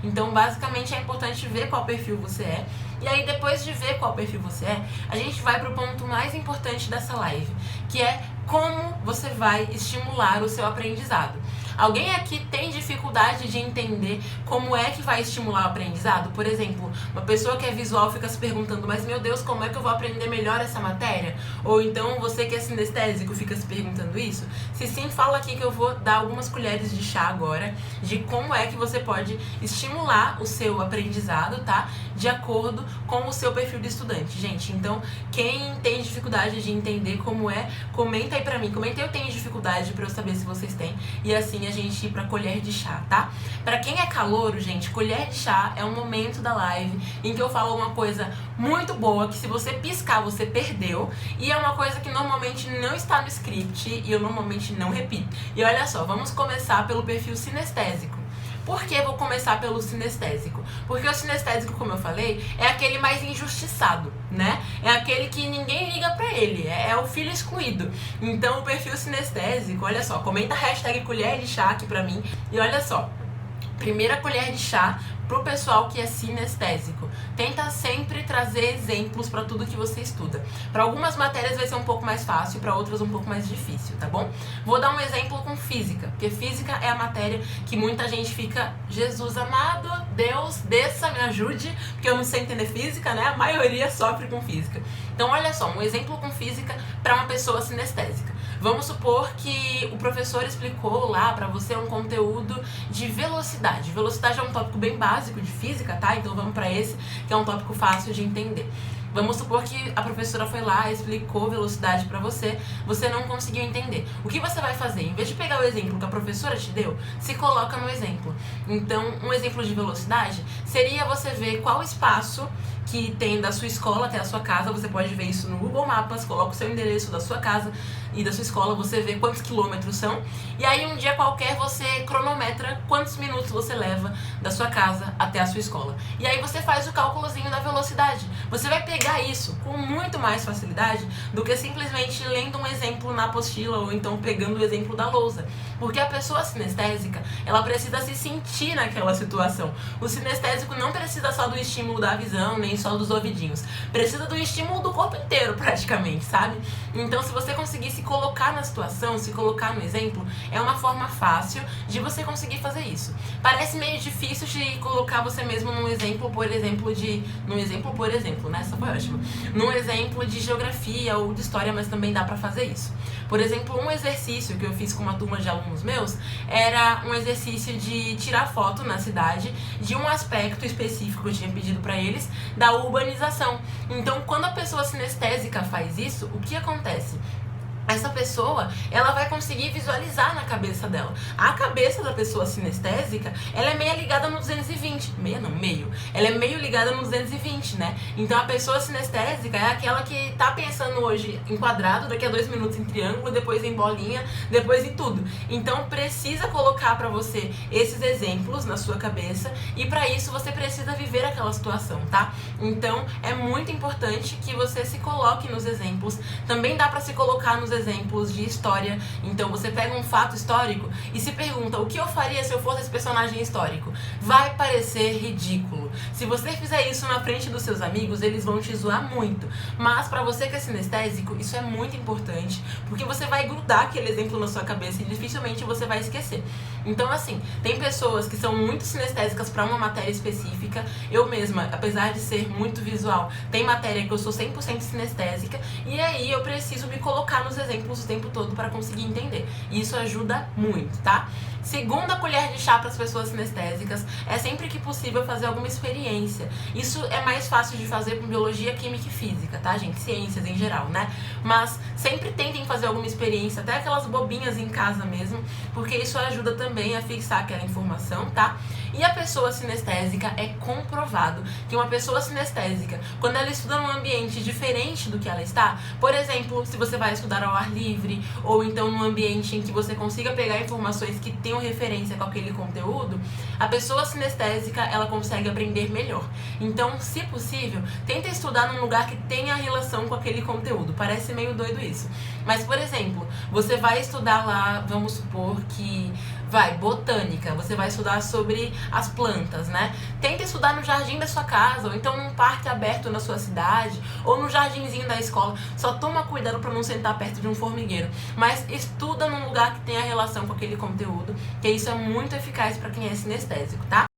Então, basicamente, é importante ver qual perfil você é. E aí, depois de ver qual perfil você é, a gente vai pro ponto mais importante dessa live, que é como você vai estimular o seu aprendizado. Alguém aqui tem dificuldade de entender como é que vai estimular o aprendizado? Por exemplo, uma pessoa que é visual fica se perguntando, mas meu Deus, como é que eu vou aprender melhor essa matéria? Ou então você que é sinestésico fica se perguntando isso? Se sim, fala aqui que eu vou dar algumas colheres de chá agora de como é que você pode estimular o seu aprendizado, tá? De acordo com o seu perfil de estudante, gente. Então, quem tem dificuldade de entender como é, comenta aí pra mim. Comenta eu tenho dificuldade pra eu saber se vocês têm. E assim a gente ir pra colher de chá, tá? Pra quem é calouro, gente, colher de chá é um momento da live em que eu falo uma coisa muito boa, que se você piscar, você perdeu. E é uma coisa que normalmente não está no script e eu normalmente não repito. E olha só, vamos começar pelo perfil sinestésico. Por que vou começar pelo sinestésico? Porque o sinestésico, como eu falei, é aquele mais injustiçado, né? É aquele que ninguém liga pra ele, é o filho excluído. Então o perfil sinestésico, olha só, comenta a hashtag colher de chá aqui pra mim. E olha só, primeira colher de chá pro pessoal que é sinestésico. Tenta sempre trazer exemplos para tudo que você estuda. Para algumas matérias vai ser um pouco mais fácil, para outras um pouco mais difícil, tá bom? Vou dar um exemplo com física, porque física é a matéria que muita gente fica, Jesus amado, Deus, desça, me ajude, porque eu não sei entender física, né? A maioria sofre com física. Então, olha só, um exemplo com física para uma pessoa sinestésica. Vamos supor que o professor explicou lá para você um conteúdo de velocidade. Velocidade é um tópico bem básico de física, tá? Então vamos para esse, que é um tópico fácil de entender. Vamos supor que a professora foi lá, explicou velocidade pra você, você não conseguiu entender. O que você vai fazer? Em vez de pegar o exemplo que a professora te deu, se coloca no exemplo. Então, um exemplo de velocidade seria você ver qual espaço que tem da sua escola até a sua casa. Você pode ver isso no Google Maps, coloca o seu endereço da sua casa e da sua escola, você vê quantos quilômetros são. E aí, um dia qualquer, você cronometra quantos minutos você leva da sua casa até a sua escola. E aí você faz o cálculozinho da velocidade. Você vai pegar isso com muito mais facilidade do que simplesmente lendo um exemplo na apostila ou então pegando o exemplo da lousa. Porque a pessoa sinestésica, ela precisa se sentir naquela situação. O sinestésico não precisa só do estímulo da visão, nem só dos ouvidinhos. Precisa do estímulo do corpo inteiro, praticamente, sabe? Então, se você conseguir se colocar na situação, se colocar no exemplo, é uma forma fácil de você conseguir fazer isso. Parece meio difícil de colocar você mesmo num exemplo, por exemplo, né? Essa foi ótima. Num exemplo de geografia ou de história, mas também dá pra fazer isso. Por exemplo, um exercício que eu fiz com uma turma de alunos meus era um exercício de tirar foto na cidade de um aspecto específico que eu tinha pedido pra eles, da urbanização. Então, quando a pessoa sinestésica faz isso, o que acontece? Essa pessoa, ela vai conseguir visualizar na cabeça dela. A cabeça da pessoa sinestésica, ela é meio ligada no 220. Meio. Ela é meio ligada no 220, né? Então a pessoa sinestésica é aquela que tá pensando hoje em quadrado, daqui a 2 minutos em triângulo, depois em bolinha, depois em tudo. Então precisa colocar pra você esses exemplos na sua cabeça e pra isso você precisa viver aquela situação, tá? Então é muito importante que você se coloque nos exemplos. Também dá pra se colocar nos exemplos de história. Então você pega um fato histórico e se pergunta, o que eu faria se eu fosse esse personagem histórico? Vai parecer ridículo. Se você fizer isso na frente dos seus amigos, eles vão te zoar muito. Mas pra você que é sinestésico, isso é muito importante, porque você vai grudar aquele exemplo na sua cabeça e dificilmente você vai esquecer. Então, assim, tem pessoas que são muito sinestésicas pra uma matéria específica. Eu mesma, apesar de ser muito visual, tem matéria que eu sou 100% sinestésica e aí eu preciso me colocar nos exemplos o tempo todo para conseguir entender. E isso ajuda muito, tá? Segunda colher de chá para as pessoas sinestésicas é sempre que possível fazer alguma experiência. Isso é mais fácil de fazer com biologia, química e física, tá, gente? Ciências em geral, né? Mas sempre tentem fazer alguma experiência, até aquelas bobinhas em casa mesmo, porque isso ajuda também a fixar aquela informação, tá? E a pessoa sinestésica, é comprovado que uma pessoa sinestésica, quando ela estuda num ambiente diferente do que ela está, por exemplo, se você vai estudar ao ar livre, ou então num ambiente em que você consiga pegar informações que tenham referência com aquele conteúdo, a pessoa sinestésica, ela consegue aprender melhor. Então, se possível, tenta estudar num lugar que tenha relação com aquele conteúdo. Parece meio doido isso. Mas, por exemplo, você vai estudar lá, vamos supor que botânica, você vai estudar sobre as plantas, né? Tenta estudar no jardim da sua casa, ou então num parque aberto na sua cidade, ou no jardinzinho da escola. Só toma cuidado para não sentar perto de um formigueiro, mas estuda num lugar que tenha relação com aquele conteúdo, que isso é muito eficaz para quem é sinestésico, tá?